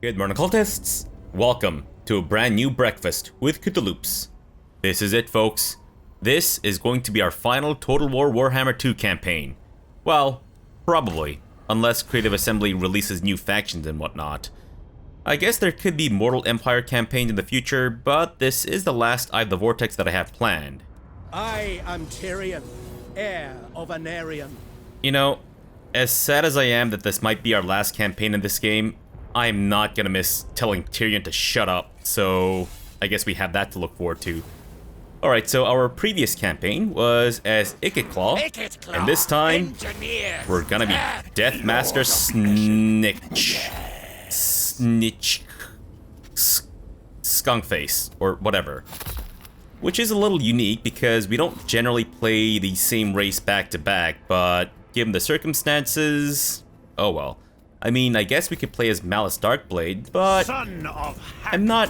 Good morning, cultists! Welcome to a brand new breakfast with CthuLoops. This is it, folks. This is going to be our final Total War Warhammer 2 campaign. Well, probably, unless Creative Assembly releases new factions and whatnot. I guess there could be Mortal Empire campaigns in the future, but this is the last Eye of the Vortex that I have planned. I am Tyrion, heir of Anarion. You know, as sad as I am that this might be our last campaign in this game, I'm not gonna miss telling Tyrion to shut up, so I guess we have that to look forward to. Alright, so our previous campaign was as Ikitclaw, and this time, we're gonna be Deathmaster Snikch. Skunkface, or whatever. Which is a little unique because we don't generally play the same race back to back, but given the circumstances, oh well. I mean, I guess we could play as Malice Darkblade, but I'm not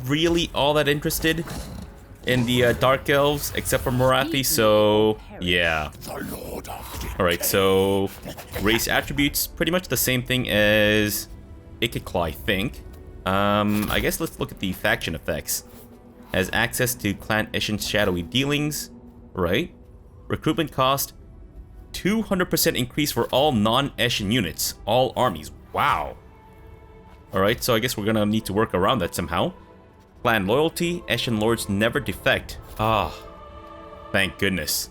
really all that interested in the Dark Elves, except for Morathi, so yeah. Alright, so race attributes, pretty much the same thing as Ikitclaw, I think. I guess let's look at the faction effects. Has access to Clan Eshin's shadowy dealings, right? Recruitment cost, 200% increase for all non-Eshin units, all armies. Wow. Alright, so I guess we're gonna need to work around that somehow. Clan loyalty, Eshin lords never defect. Ah, thank goodness.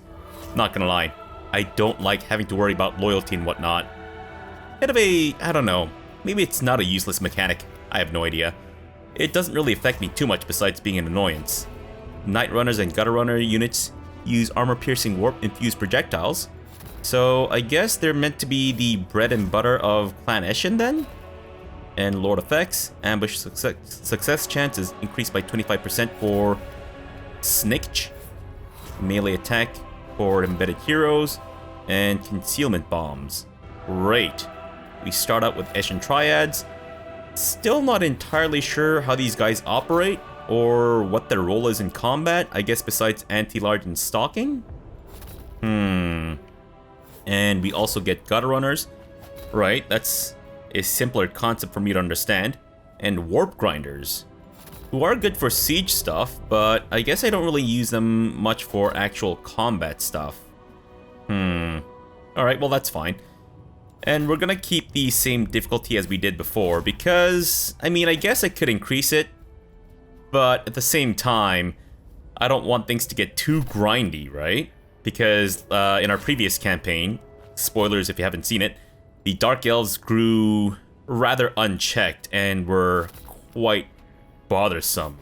Not gonna lie, I don't like having to worry about loyalty and whatnot. Bit of a, I don't know, maybe it's not a useless mechanic, I have no idea. It doesn't really affect me too much besides being an annoyance. Night Runners and Gutter Runner units use armor-piercing warp-infused projectiles, so I guess they're meant to be the bread and butter of Clan Eshin then? And Lord effects, ambush success chance is increased by 25% for Snikch, melee attack for embedded heroes, and concealment bombs. Great. We start out with Eshin Triads. Still not entirely sure how these guys operate, or what their role is in combat, I guess besides anti-large and stalking? And we also get Gutter Runners. Right, that's a simpler concept for me to understand. And Warp Grinders, who are good for siege stuff, but I guess I don't really use them much for actual combat stuff. Alright, well that's fine. And we're gonna keep the same difficulty as we did before, because, I mean, I guess I could increase it, but at the same time, I don't want things to get too grindy, right? Because in our previous campaign, spoilers if you haven't seen it, the Dark Elves grew rather unchecked and were quite bothersome.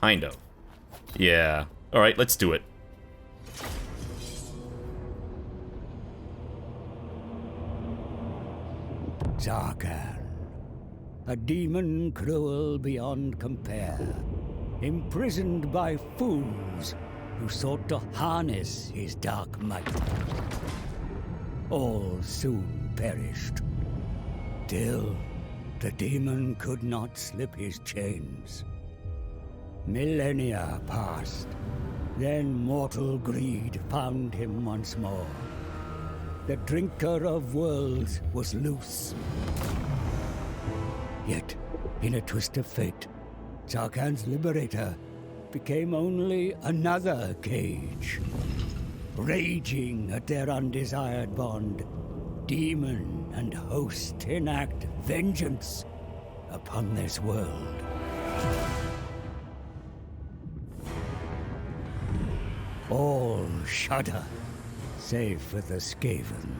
Kind of. Yeah. Alright, let's do it. Zarkan, a demon cruel beyond compare, imprisoned by fools who sought to harness his dark might. All soon perished. Still, the demon could not slip his chains. Millennia passed, then mortal greed found him once more. The drinker of worlds was loose. Yet, in a twist of fate, Zarkan's liberator became only another cage. Raging at their undesired bond, demon and host enact vengeance upon this world. All shudder, save for the Skaven.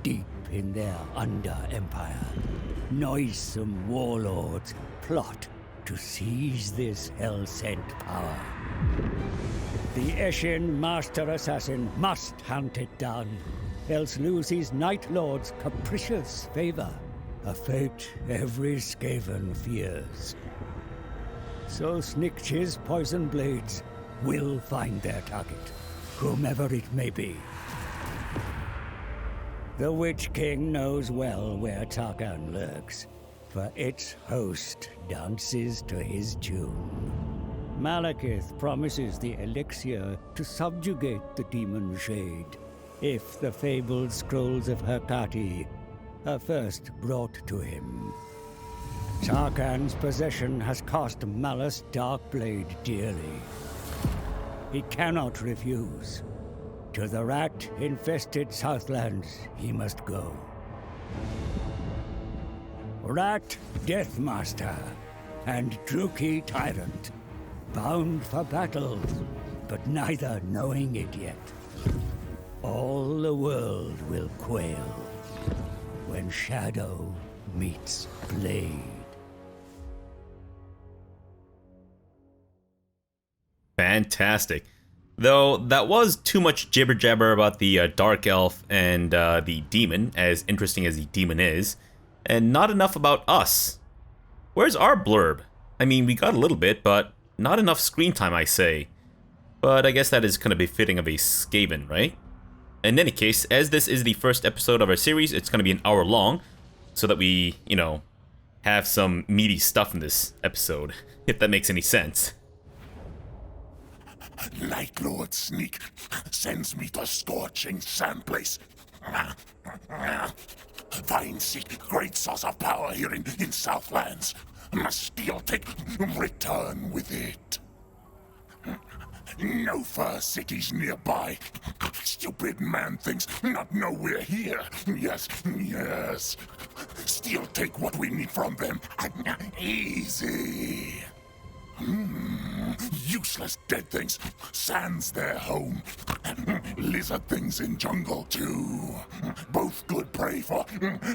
Deep in their under-empire, noisome warlords plot to seize this hell-sent power. The Eshin Master Assassin must hunt it down, else lose his Night Lord's capricious favor, a fate every Skaven fears. So Snikch's poison blades will find their target, whomever it may be. The Witch King knows well where Zarkan lurks, for its host dances to his tune. Malekith promises the elixir to subjugate the demon shade, if the fabled scrolls of Hecate are first brought to him. Tarkan's possession has cost Malus Darkblade dearly. He cannot refuse. To the rat-infested Southlands he must go. Rat Deathmaster and Druki Tyrant, bound for battle, but neither knowing it yet. All the world will quail when shadow meets blade. Fantastic. Though that was too much jibber jabber about the Dark Elf and the Demon, as interesting as the Demon is, and not enough about us. Where's our blurb? I mean, we got a little bit, but not enough screen time, I say. But I guess that is kind of befitting of a Skaven, right? In any case, as this is the first episode of our series, it's going to be an hour long, so that we, you know, have some meaty stuff in this episode, if that makes any sense. MacLeod Snikch sends me to scorching sandplace. Seek great source of power here in Southlands. Must steal take, return with it. No fur cities nearby. Stupid man thinks not know we're here. Yes, yes. Still take what we need from them. Easy. Useless dead things. Sand's their home. Lizard things in jungle too. Both good prey for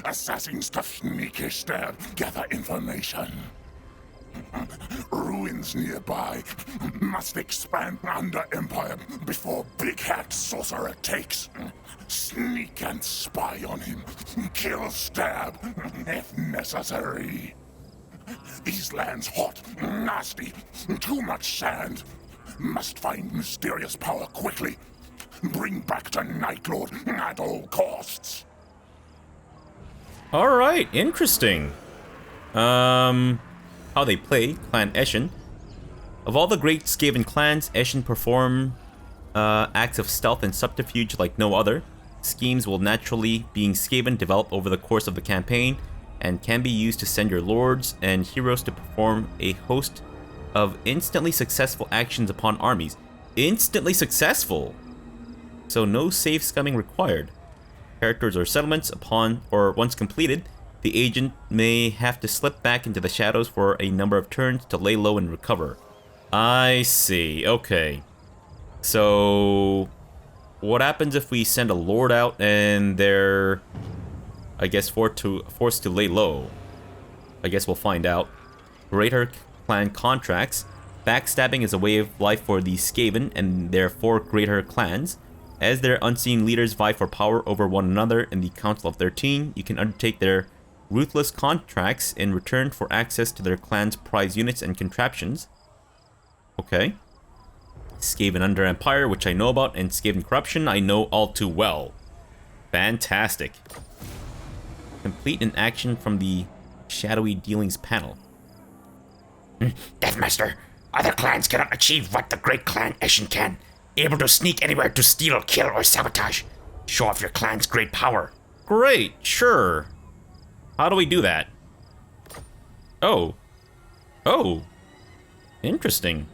assassins to sneaky stab, gather information. Ruins nearby. Must expand under Empire before Big Hat Sorcerer takes. Sneak and spy on him. Kill, stab, if necessary. These lands hot, nasty, too much sand. Must find mysterious power quickly. Bring back to Nightlord at all costs. Alright, interesting. How they play Clan Eshin. Of all the great Skaven clans, Eshin perform acts of stealth and subterfuge like no other. Schemes will naturally, being Skaven, develop over the course of the campaign, and can be used to send your lords and heroes to perform a host of instantly successful actions upon armies. Instantly successful! So no save scumming required. Characters or settlements upon or once completed, the agent may have to slip back into the shadows for a number of turns to lay low and recover. I see, okay. So what happens if we send a lord out and they're, I guess, forced to lay low? I guess we'll find out. Greater clan contracts. Backstabbing is a way of life for the Skaven and their 4 greater clans. As their unseen leaders vie for power over one another in the Council of 13, you can undertake their ruthless contracts in return for access to their clan's prize units and contraptions. Okay. Skaven Under Empire, which I know about, and Skaven Corruption, I know all too well. Fantastic. Complete an action from the Shadowy Dealings panel. Deathmaster, other clans cannot achieve what the great Clan Eshin can. Able to sneak anywhere to steal, kill, or sabotage. Show off your clan's great power. Great, sure. How do we do that? Oh. Oh. Interesting.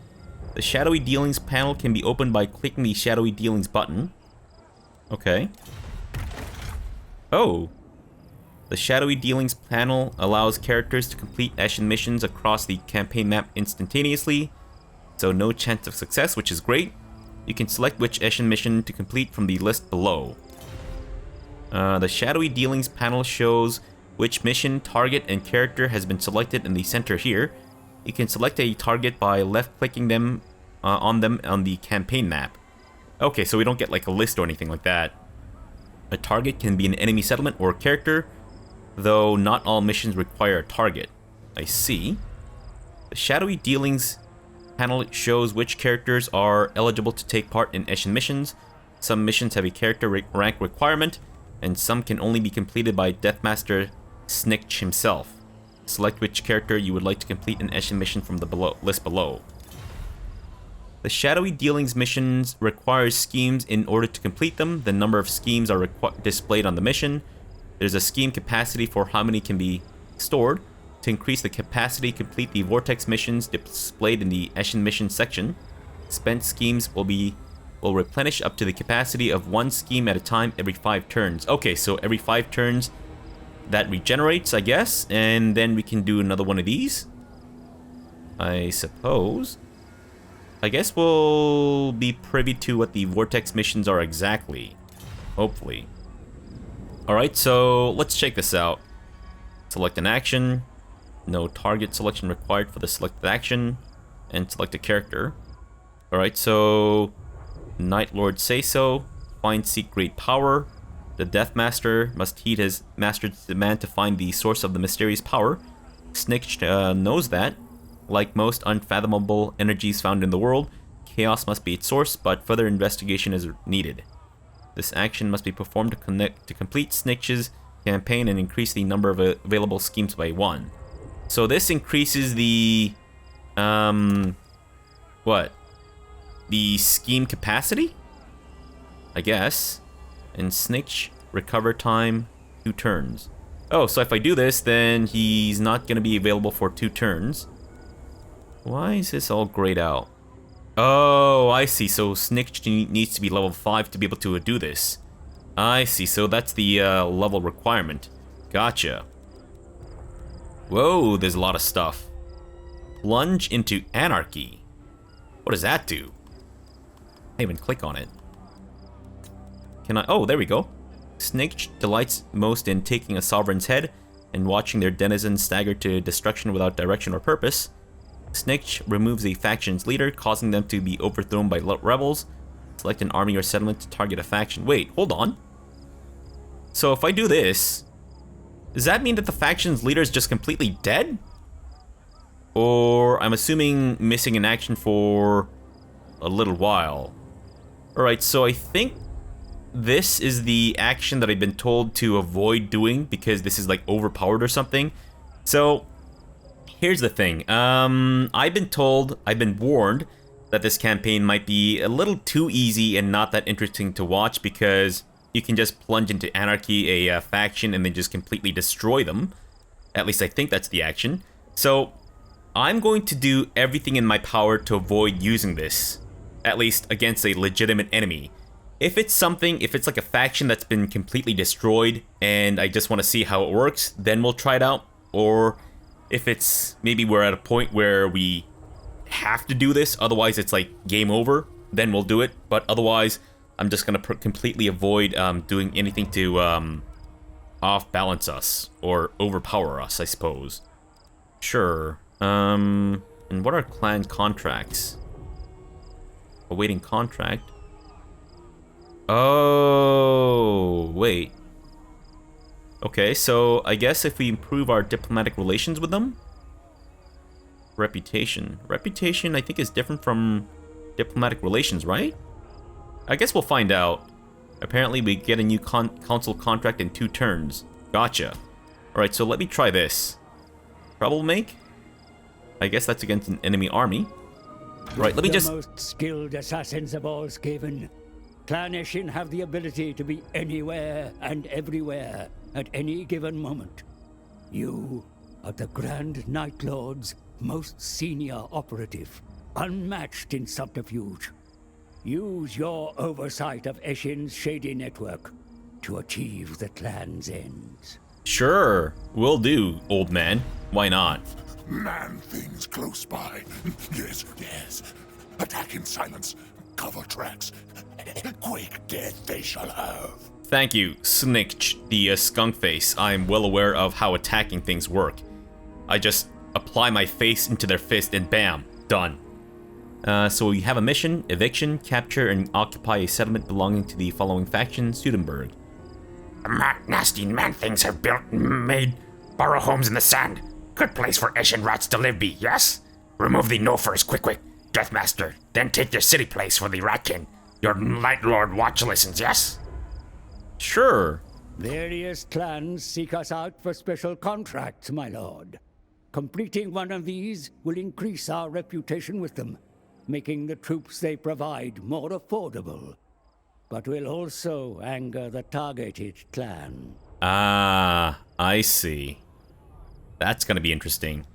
The Shadowy Dealings panel can be opened by clicking the Shadowy Dealings button. Okay. Oh. The Shadowy Dealings panel allows characters to complete Eshin missions across the campaign map instantaneously, so no chance of success, which is great. You can select which Eshin mission to complete from the list below. The Shadowy Dealings panel shows which mission, target, and character has been selected in the center here. You can select a target by left-clicking them on the campaign map. Okay, so we don't get like a list or anything like that. A target can be an enemy settlement or character, though not all missions require a target. I see. The Shadowy Dealings panel shows which characters are eligible to take part in Eshin missions. Some missions have a character rank requirement, and some can only be completed by Deathmaster Snikch himself. Select which character you would like to complete an Eshin mission from the list below. The Shadowy Dealings missions require schemes in order to complete them. The number of schemes are displayed on the mission. There's a scheme capacity for how many can be stored. To increase the capacity, complete the Vortex missions displayed in the Eshin mission section. Spent schemes will replenish up to the capacity of 1 scheme at a time every 5 turns. Okay, so every 5 turns that regenerates, I guess, and then we can do another one of these. I suppose. I guess we'll be privy to what the Vortex missions are exactly. Hopefully. Alright, so let's check this out. Select an action. No target selection required for the selected action. And select a character. Alright, so Night Lord say so. Find seek great power. The Deathmaster must heed his master's demand to find the source of the mysterious power. Snikch knows that. Like most unfathomable energies found in the world, chaos must be its source, but further investigation is needed. This action must be performed to complete Snikch's campaign and increase the number of available schemes by 1. So this increases the what? The scheme capacity? I guess. And Snikch, recover time, 2 turns. Oh, so if I do this, then he's not going to be available for 2 turns. Why is this all grayed out? Oh, I see. So Snikch needs to be level 5 to be able to do this. I see. So that's the level requirement. Gotcha. Whoa, there's a lot of stuff. Plunge into anarchy. What does that do? I can't even click on it. Can I? Oh, there we go. Snikch delights most in taking a sovereign's head and watching their denizens stagger to destruction without direction or purpose. Snikch removes a faction's leader, causing them to be overthrown by rebels. Select an army or settlement to target a faction. Wait, hold on. So if I do this, does that mean that the faction's leader is just completely dead? Or I'm assuming missing in action for a little while. Alright, so I think this is the action that I've been told to avoid doing because this is like overpowered or something. So here's the thing. I've been warned that this campaign might be a little too easy and not that interesting to watch because you can just plunge into anarchy, a faction, and then just completely destroy them. At least I think that's the action. So I'm going to do everything in my power to avoid using this, at least against a legitimate enemy. If it's like a faction that's been completely destroyed and I just want to see how it works, then we'll try it out. Or if it's maybe we're at a point where we have to do this, otherwise it's like game over, then we'll do it. But otherwise, I'm just going to completely avoid doing anything to off-balance us or overpower us, I suppose. Sure. And what are clan contracts? Awaiting contract. Oh, wait. Okay, so I guess if we improve our diplomatic relations with them? Reputation. Reputation, I think, is different from diplomatic relations, right? I guess we'll find out. Apparently, we get a new council contract in 2 turns. Gotcha. Alright, so let me try this. Trouble make? I guess that's against an enemy army. Right, let me just... The most skilled assassins of all Skaven. Clan Eshin have the ability to be anywhere and everywhere at any given moment. You are the Grand Night Lord's most senior operative, unmatched in subterfuge. Use your oversight of Eshin's shady network to achieve the clan's ends. Sure, will do, old man. Why not? Man things close by. Yes, yes. Attack in silence. Cover tracks. Quick death they shall have. Thank you, Snikch, the skunk face. I am well aware of how attacking things work. I just apply my face into their fist and bam, done. So we have a mission: eviction, capture, and occupy a settlement belonging to the following faction: Sudenburg. Nasty man things have built and made burrow homes in the sand. Good place for Eshin rats to live be, yes? Remove the no-furs quick, Deathmaster. Then take your city place for the ratkin. Your Night Lord watch listens, yes? Sure. Various clans seek us out for special contracts, my lord. Completing one of these will increase our reputation with them, making the troops they provide more affordable, but will also anger the targeted clan. Ah, I see. That's gonna be interesting.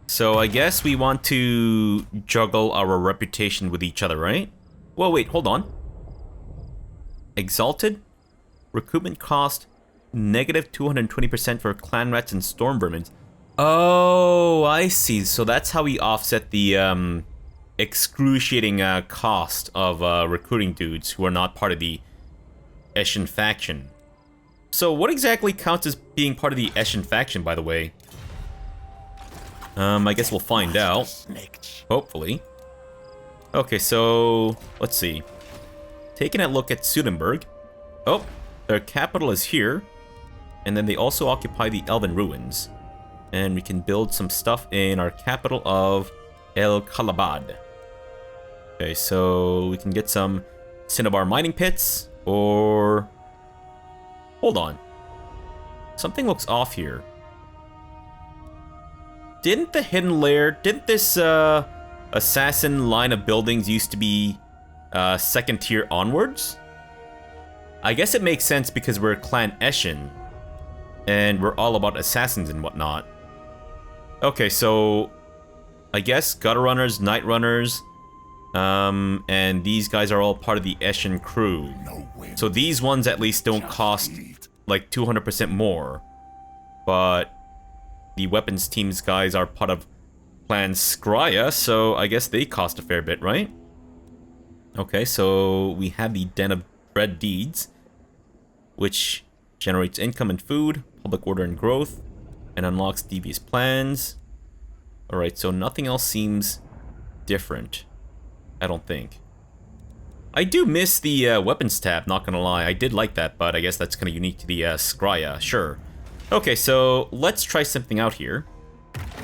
So I guess we want to juggle our reputation with each other, right? Well, wait, hold on. Exalted? Recruitment cost negative 220% for clan rats and storm vermin. Oh, I see. So that's how we offset the excruciating cost of recruiting dudes who are not part of the Eshin faction. So what exactly counts as being part of the Eshin faction, by the way? I guess we'll find out. Hopefully. Okay, so let's see. Taking a look at Sudenburg. Oh, their capital is here. And then they also occupy the Elven Ruins. And we can build some stuff in our capital of El Kalabad. Okay, so we can get some cinnabar mining pits, or... Hold on. Something looks off here. Didn't the hidden lair, didn't this assassin line of buildings used to be second tier onwards? I guess it makes sense because we're Clan Eshin, and we're all about assassins and whatnot. Okay, so I guess gutter runners, night runners, and these guys are all part of the Eshin crew. So these ones at least don't cost like 200% more, but the weapons team's guys are part of Clan Skryia, so I guess they cost a fair bit, right? Okay, so we have the Den of Dread Deeds, which generates income and food, public order and growth, and unlocks devious plans. Alright, so nothing else seems different, I don't think. I do miss the weapons tab, not gonna lie. I did like that, but I guess that's kind of unique to the Skryia, sure. Okay, so let's try something out here.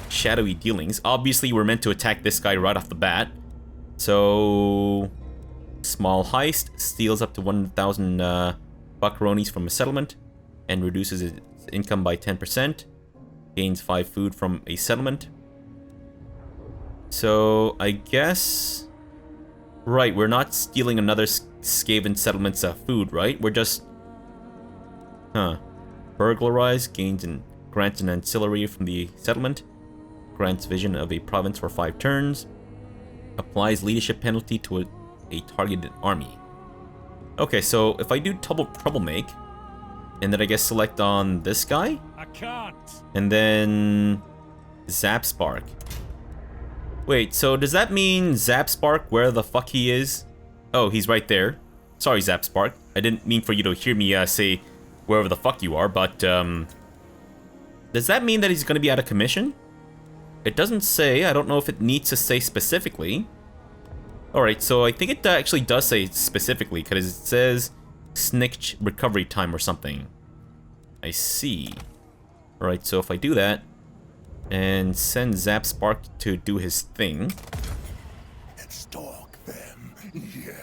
Shadowy dealings. Obviously, we're meant to attack this guy right off the bat. So, small heist, steals up to 1,000 buckaronis from a settlement, and reduces its income by 10%. Gains 5 food from a settlement. So, I guess... Right, we're not stealing another Skaven settlement's food, right? We're just... Huh. Burglarize, gains and grants an ancillary from the settlement. Grants vision of a province for 5 turns. Applies leadership penalty to a targeted army. Okay, so if I do troublemaker, and then I guess select on this guy? I can't. And then... Zap Spark. Wait, so does that mean Zap Spark, where the fuck he is? Oh, he's right there. Sorry, Zap Spark. I didn't mean for you to hear me say wherever the fuck you are, but does that mean that he's gonna be out of commission? It doesn't say. I don't know if it needs to say specifically. Alright, so I think it actually does say specifically, because it says Snikch recovery time or something. I see. Alright, so if I do that, and send Zap Spark to do his thing. Stalk them, yeah.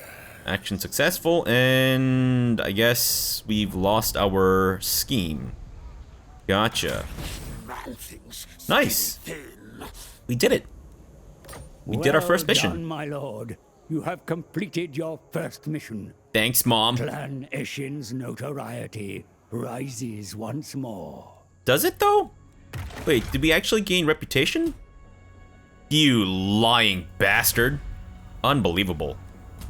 Action successful, and I guess we've lost our scheme. Gotcha. Nice. We did it. We did our first mission. Well done, my lord. You have completed your first mission. Thanks, Mom. Clan Eshin's notoriety rises once more. Does it, though? Wait, did we actually gain reputation? You lying bastard. Unbelievable.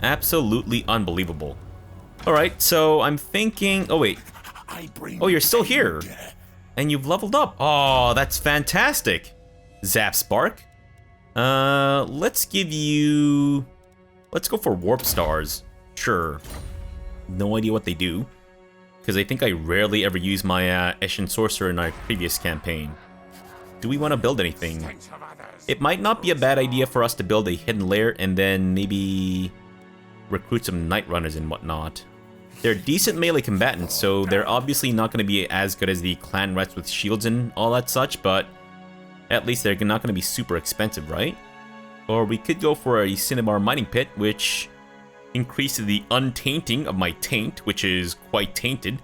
Absolutely unbelievable. Alright, so I'm thinking... Oh, wait. Oh, you're still here. And you've leveled up. Oh, that's fantastic. Zap Spark. Let's give you... Let's go for Warp Stars. Sure. No idea what they do. Because I think I rarely ever use my Eshin Sorcerer in our previous campaign. Do we want to build anything? It might not be a bad idea for us to build a hidden lair and then maybe recruit some Night Runners and whatnot. They're decent melee combatants, so they're obviously not going to be as good as the clan rats with shields and all that such, but at least they're not going to be super expensive, right? Or we could go for a cinnabar mining pit, which increases the untainting of my taint, which is quite tainted.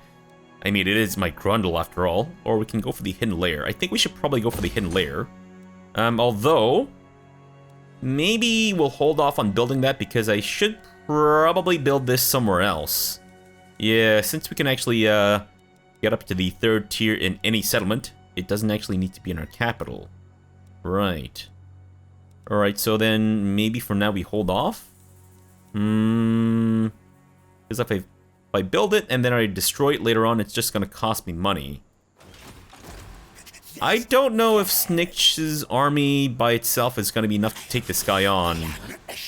I mean, it is my grundle after all. Or we can go for the hidden lair. I think we should probably go for the hidden lair. Although, maybe we'll hold off on building that because I should probably build this somewhere else. Yeah, since we can actually get up to the 3rd tier in any settlement, it doesn't actually need to be in our capital. Right. Alright, so then maybe for now we hold off? Because if I build it and then I destroy it later on, it's just gonna cost me money. I don't know if Snikch's army by itself is gonna be enough to take this guy on,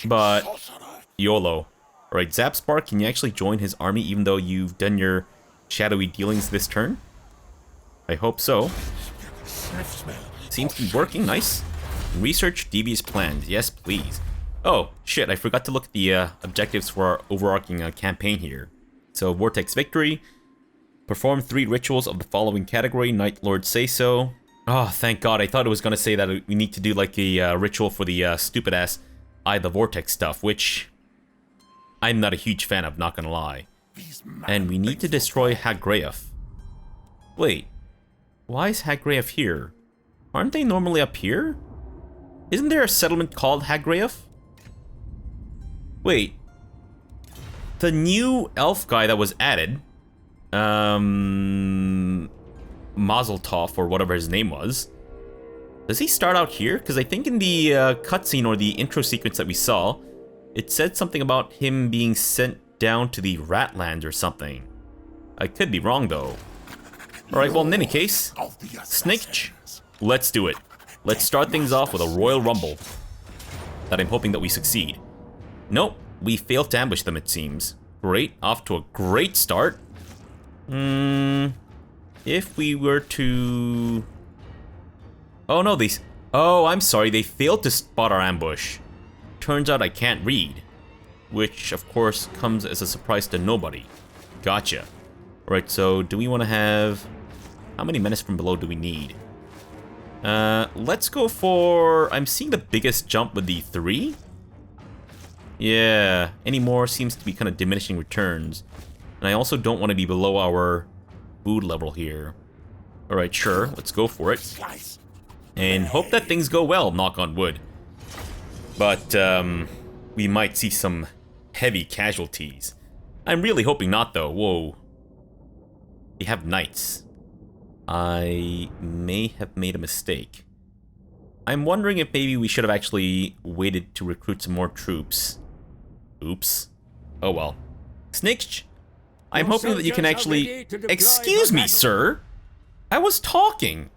but YOLO. Alright, Zapspark, can you actually join his army even though you've done your shadowy dealings this turn? I hope so. Seems to be working, nice. Research devious plans, yes please. Oh, shit, I forgot to look at the objectives for our overarching campaign here. So, Vortex Victory. Perform 3 rituals of the following category, Night Lord Say So. Oh, thank God, I thought it was gonna say that we need to do like a ritual for the stupid-ass Eye the Vortex stuff, which I'm not a huge fan of, not gonna lie. And we need to destroy Hagreif. Wait, why is Hagreif here? Aren't they normally up here? Isn't there a settlement called Hagreif? Wait. The new elf guy that was added, Mazel Tov, or whatever his name was, does he start out here? Because I think in the cutscene or the intro sequence that we saw, it said something about him being sent down to the Ratlands or something. I could be wrong though. Alright, well in any case, Snikch, let's do it. Let's start things off with a Royal Rumble. That I'm hoping that we succeed. Nope, we failed to ambush them it seems. Great, off to a great start. If we were to... Oh no, oh, I'm sorry, they failed to spot our ambush. Turns out I can't read. Which, of course, comes as a surprise to nobody. Gotcha. Alright, so do we want to have... How many menace from below do we need? Let's go for... I'm seeing the biggest jump with the 3. Yeah, any more seems to be kind of diminishing returns. And I also don't want to be below our food level here. Alright, sure, let's go for it. And hope that things go well, knock on wood. But, we might see some heavy casualties. I'm really hoping not, though. Whoa. We have knights. I may have made a mistake. I'm wondering if maybe we should have actually waited to recruit some more troops. Oops. Oh well. Snikch, I'm hoping that you can actually... Excuse me, sir! I was talking!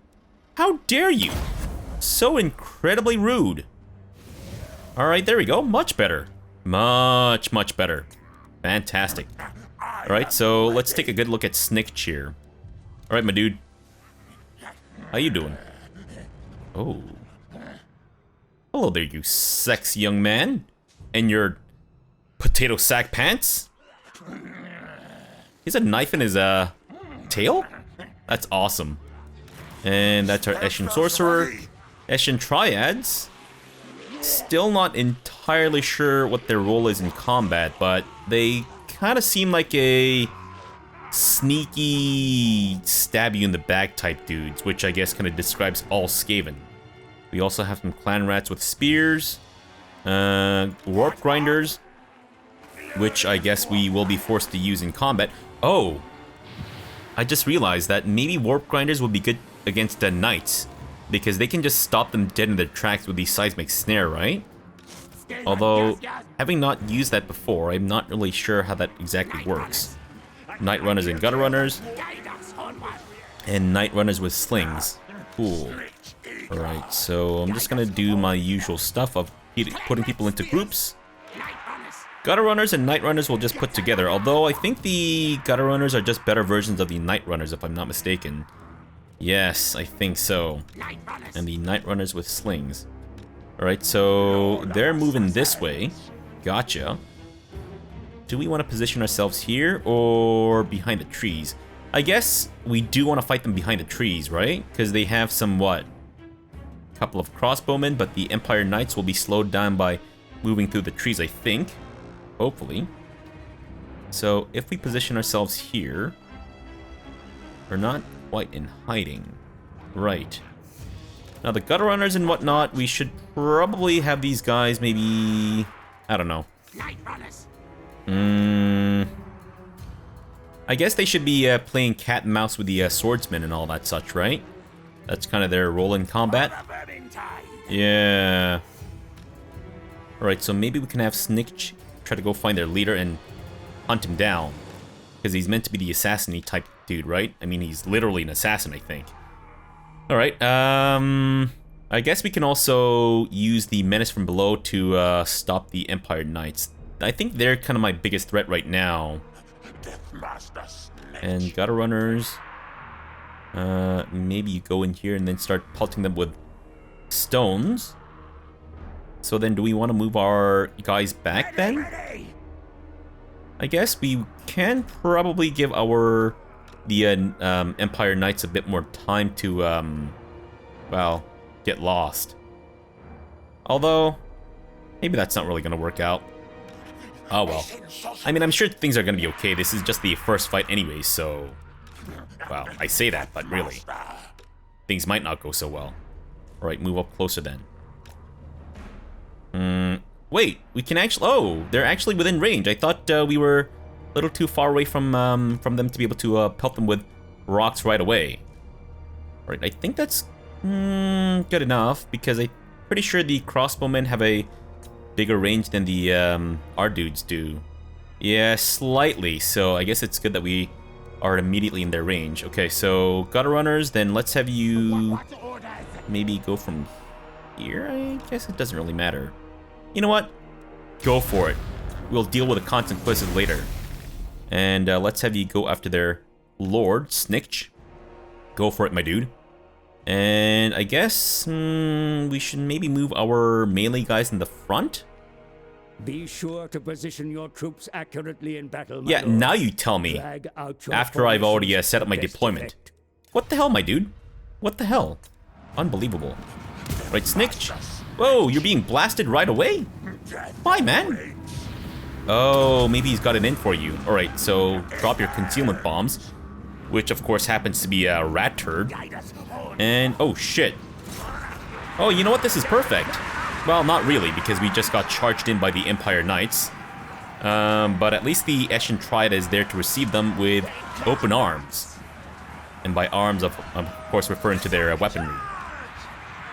How dare you! So incredibly rude. Alright, there we go. Much better. Much, much better. Fantastic. Alright, so let's take a good look at Snikch here. Alright, my dude. How you doing? Oh. Hello there, you sexy young man. And your potato sack pants? He's a knife in his, tail? That's awesome. And that's our Eshin Sorcerer. Eshin Triads. Still not entirely sure what their role is in combat, but they kind of seem like a sneaky stab you in the back type dudes, which I guess kind of describes all Skaven. We also have some clan rats with spears, warp grinders, which I guess we will be forced to use in combat. Oh, I just realized that maybe warp grinders will be good against the knights, because they can just stop them dead in their tracks with the seismic snare, right? Although, having not used that before, I'm not really sure how that exactly works. Night runners and gutter runners, and night runners with slings. Cool. Alright, so I'm just gonna do my usual stuff of putting people into groups. Gutter runners and night runners will just put together, although I think the gutter runners are just better versions of the night runners, if I'm not mistaken. Yes, I think so. And the night runners with slings. Alright, so they're moving this way. Gotcha. Do we want to position ourselves here or behind the trees? I guess we do want to fight them behind the trees, right? Because they have some, what? Couple of crossbowmen, but the Empire Knights will be slowed down by moving through the trees, I think. Hopefully. So if we position ourselves here, we're not quite in hiding. Right. Now the gutter runners and whatnot, we should probably have these guys maybe... I don't know. I guess they should be playing cat and mouse with the swordsmen and all that such, right? That's kind of their role in combat. Yeah. Alright, so maybe we can have Snikch try to go find their leader and hunt him down. Because he's meant to be the assassin-y type dude, right? I mean, he's literally an assassin, I think. Alright, I guess we can also use the Menace from Below to stop the Empire Knights. I think they're kind of my biggest threat right now. Deathmaster Snikch. And gutter runners. Maybe you go in here and then start pelting them with stones. So then do we want to move our guys back then? I guess we can probably give the Empire Knights a bit more time to, well, get lost. Although, maybe that's not really going to work out. Oh well. I mean, I'm sure things are going to be okay. This is just the first fight anyway, so... Well, I say that, but really, things might not go so well. Alright, move up closer then. Wait, we can actually... Oh, they're actually within range. I thought we were a little too far away from them to be able to pelt them with rocks right away. Alright, I think that's good enough, because I'm pretty sure the crossbowmen have a bigger range than the our dudes do. Yeah, slightly, so I guess it's good that we are immediately in their range. Okay, so gutter runners, then let's have you maybe go from here. I guess it doesn't really matter. You know what? Go for it. We'll deal with the consequences later. And let's have you go after their lord, Snikch. Go for it, my dude. And I guess we should maybe move our melee guys in the front. Be sure to position your troops accurately in battle, my Yeah, lord. now you tell me. Drag out your After I've already formations set up my to best deployment. effect. What the hell, my dude? What the hell? Unbelievable. Right, Snikch. Whoa, you're being blasted right away? Why, man? Oh, maybe he's got it in for you. Alright, so drop your concealment bombs. Which, of course, happens to be a rat turd. And, oh, shit. Oh, you know what? This is perfect. Well, not really, because we just got charged in by the Empire Knights. But at least the Eshin Triad is there to receive them with open arms. And by arms, of course, referring to their weaponry.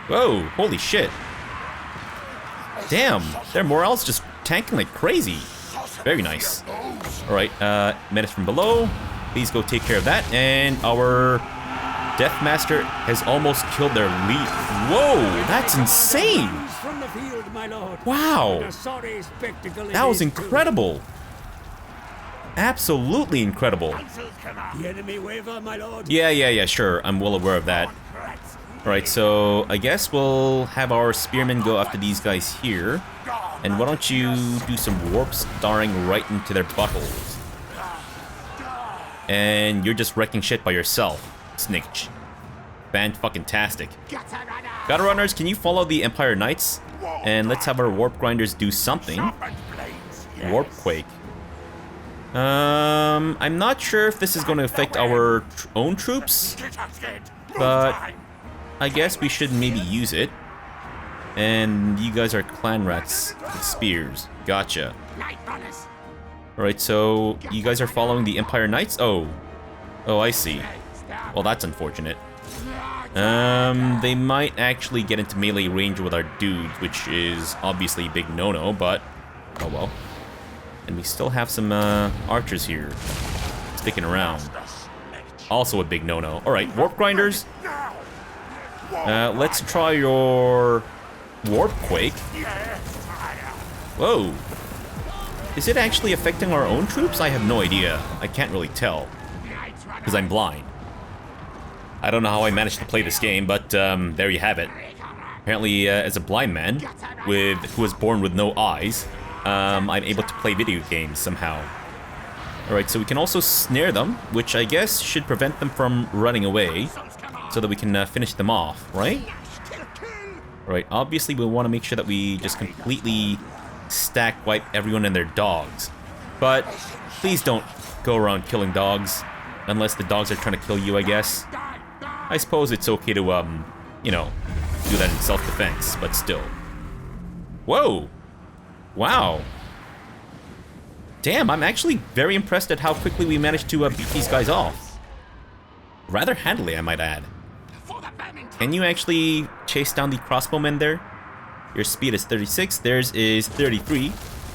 Whoa, holy shit. Damn, their morale's just tanking like crazy. Very nice. Alright, Menace from Below. Please go take care of that. And our Deathmaster has almost killed their lead. Whoa, that's insane. From the field, my lord. Wow. A sorry spectacle That it was is, too. incredible. Absolutely incredible. The enemy waver, my lord. Yeah, sure. I'm well aware of that. Alright, so I guess we'll have our spearmen go after these guys here. And why don't you do some warp starring right into their buttholes? And you're just wrecking shit by yourself, Snikch. Fan-fucking-tastic. Gutter runners, can you follow the Empire Knights? And let's have our warp grinders do something. Warp quake. I'm not sure if this is going to affect our own troops, but I guess we should maybe use it. And you guys are clan rats with spears. Gotcha. Alright, so you guys are following the Empire Knights? Oh, I see. Well, that's unfortunate. They might actually get into melee range with our dudes, which is obviously a big no-no, but oh well. And we still have some archers here sticking around. Also a big no-no. Alright, warp grinders. Let's try your warp quake. Whoa. Is it actually affecting our own troops? I have no idea. I can't really tell. Because I'm blind. I don't know how I managed to play this game, but there you have it. Apparently, as a blind man who was born with no eyes, I'm able to play video games somehow. Alright, so we can also snare them, which I guess should prevent them from running away, so that we can finish them off, right? Alright, obviously we want to make sure that we just completely stack wipe everyone and their dogs. But please don't go around killing dogs, unless the dogs are trying to kill you, I guess. I suppose it's okay to, you know, do that in self-defense, but still. Whoa! Wow. Damn, I'm actually very impressed at how quickly we managed to beat these guys off. Rather handily, I might add. can you actually chase down the crossbowmen there? Your speed is 36, theirs is 33.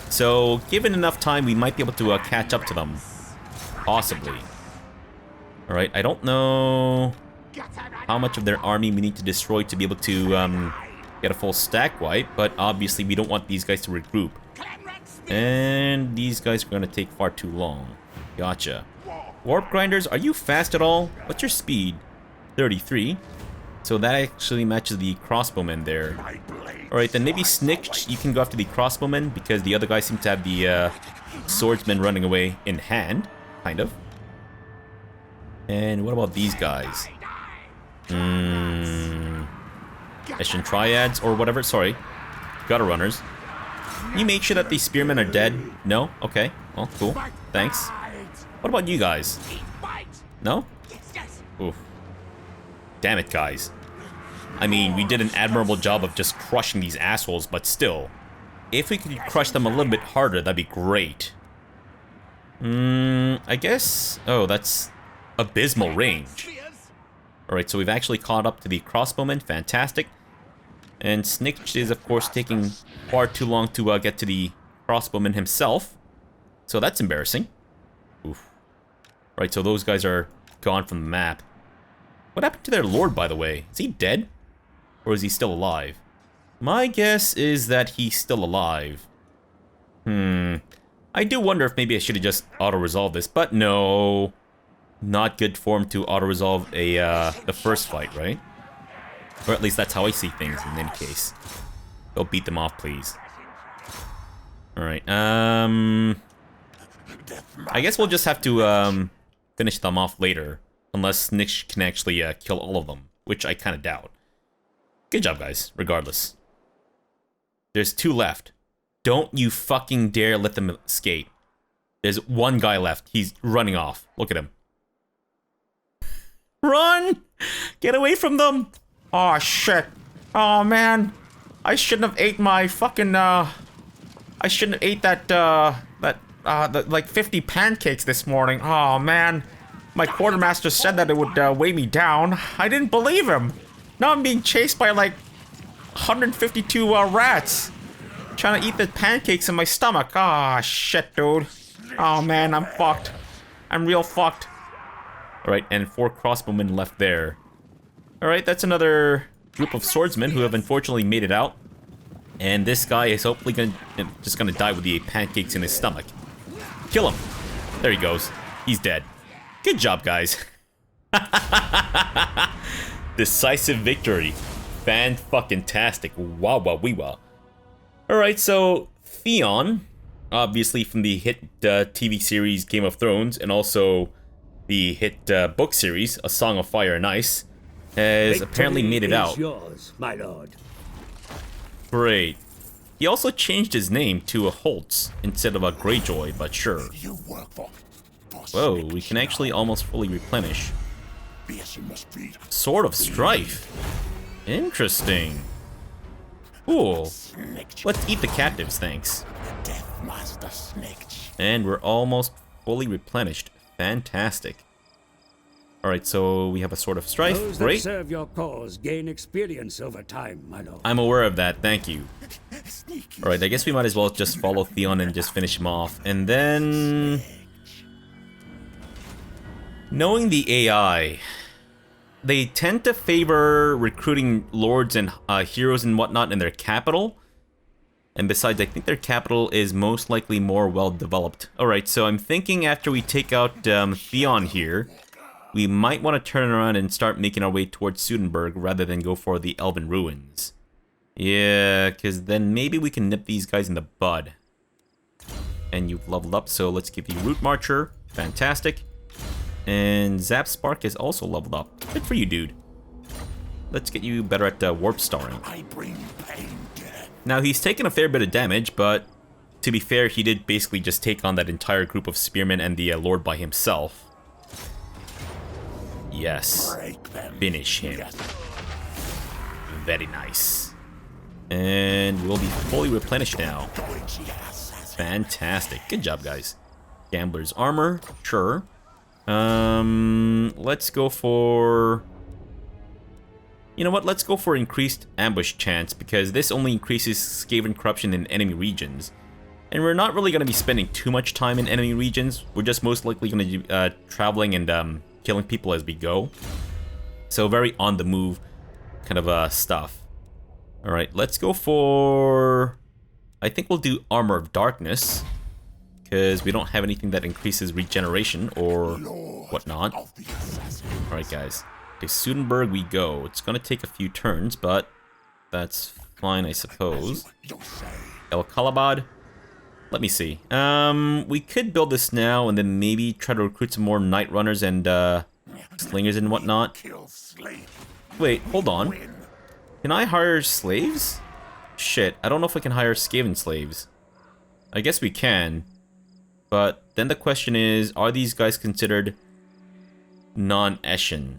So, given enough time, we might be able to catch up to them. Possibly. Alright, I don't know how much of their army we need to destroy to be able to get a full stack wipe, but obviously we don't want these guys to regroup. And these guys are going to take far too long. Gotcha. Warp grinders, are you fast at all? What's your speed? 33. So that actually matches the crossbowmen there. Alright, then maybe Snikch, you can go after the crossbowmen because the other guys seem to have the swordsmen running away in hand, kind of. And what about these guys? Eshin Triads or whatever, sorry. Gutter Runners. Can you make sure that these spearmen are dead? No? Okay. Well, cool. Thanks. What about you guys? No? Oof. Damn it, guys. I mean, we did an admirable job of just crushing these assholes, but still. If we could crush them a little bit harder, that'd be great. I guess... Oh, that's abysmal range. Alright, so we've actually caught up to the crossbowmen. Fantastic. And Snikch is, of course, taking far too long to get to the crossbowman himself. So that's embarrassing. Oof. Right, so those guys are gone from the map. What happened to their lord, by the way? Is he dead? Or is he still alive? My guess is that he's still alive. I do wonder if maybe I should have just auto-resolved this, but no. Not good form to auto-resolve the first fight, right? Or at least that's how I see things in any case. Go beat them off, please. Alright, I guess we'll just have to finish them off later. Unless Snikch can actually kill all of them, which I kind of doubt. Good job, guys, regardless. There's 2 left. Don't you fucking dare let them escape. There's 1 guy left. He's running off. Look at him. Run! Get away from them! Oh, shit. Oh, man. I shouldn't have ate my fucking, I shouldn't have ate that, like 50 pancakes this morning. Oh, man. My quartermaster said that it would weigh me down. I didn't believe him. Now I'm being chased by like 152 rats. Trying to eat the pancakes in my stomach. Ah, shit, dude. Oh, man, I'm fucked. I'm real fucked. Alright, and 4 crossbowmen left there. Alright, that's another group of swordsmen who have unfortunately made it out. And this guy is hopefully just gonna die with the pancakes in his stomach. Kill him. There he goes. He's dead. Good job, guys. Decisive victory. Fan-fucking-tastic. Wow-wow-wee-wow. Alright, so Theon, obviously from the hit TV series Game of Thrones, and also the hit book series, A Song of Fire and Ice, has apparently made it out. Yours, my lord. Great. He also changed his name to a Holtz instead of a Greyjoy, but sure. Whoa, we can actually almost fully replenish. Sword of Strife. Interesting. Cool. Let's eat the captives, thanks. Deathmaster Snikch. And we're almost fully replenished. Fantastic. Alright, so we have a Sword of Strife. Those that Great. serve your cause gain experience over time, my lord. I'm aware of that, thank you. Alright, I guess we might as well just follow Theon and just finish him off. And then... knowing the AI, they tend to favor recruiting lords and heroes and whatnot in their capital. And besides, I think their capital is most likely more well-developed. Alright, so I'm thinking after we take out Theon here, we might want to turn around and start making our way towards Sudenburg rather than go for the Elven Ruins. Yeah, because then maybe we can nip these guys in the bud. And you've leveled up, so let's give you Root Marcher. Fantastic. And Zap Spark is also leveled up. Good for you, dude. Let's get you better at Warp Starring. I bring pain, death. Now, he's taken a fair bit of damage, but to be fair, he did basically just take on that entire group of spearmen and the Lord by himself. Yes. Finish him. Very nice. And we'll be fully replenished now. Fantastic. Good job, guys. Gambler's Armor. Sure. Let's go for... You know what, let's go for increased ambush chance, because this only increases Skaven corruption in enemy regions. And we're not really going to be spending too much time in enemy regions. We're just most likely going to be traveling and killing people as we go. So very on the move kind of stuff. Alright, let's go for... I think we'll do Armor of Darkness, because we don't have anything that increases regeneration or whatnot. Alright guys, to Sudenburg we go. It's going to take a few turns, but that's fine I suppose. El Kalabad. Let me see. We could build this now and then maybe try to recruit some more Night Runners and Slingers and whatnot. Wait, hold on. Can I hire slaves? Shit, I don't know if I can hire Skaven slaves. I guess we can. But then the question is, are these guys considered non-Eshin?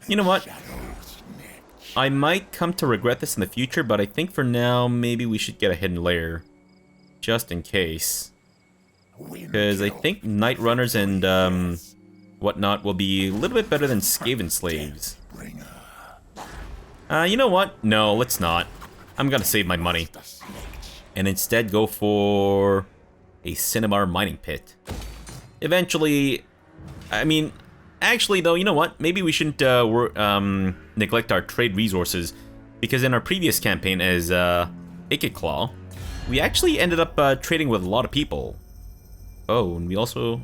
You know what? I might come to regret this in the future, but I think for now, maybe we should get a hidden layer. Just in case. Because I think Night Runners and whatnot will be a little bit better than Skaven slaves. You know what? No, let's not. I'm gonna save my money. And instead go for a Cinnabar mining pit. Eventually, I mean... Actually, though, you know what? Maybe we shouldn't neglect our trade resources, because in our previous campaign as Ikitclaw, we actually ended up trading with a lot of people. Oh, and we also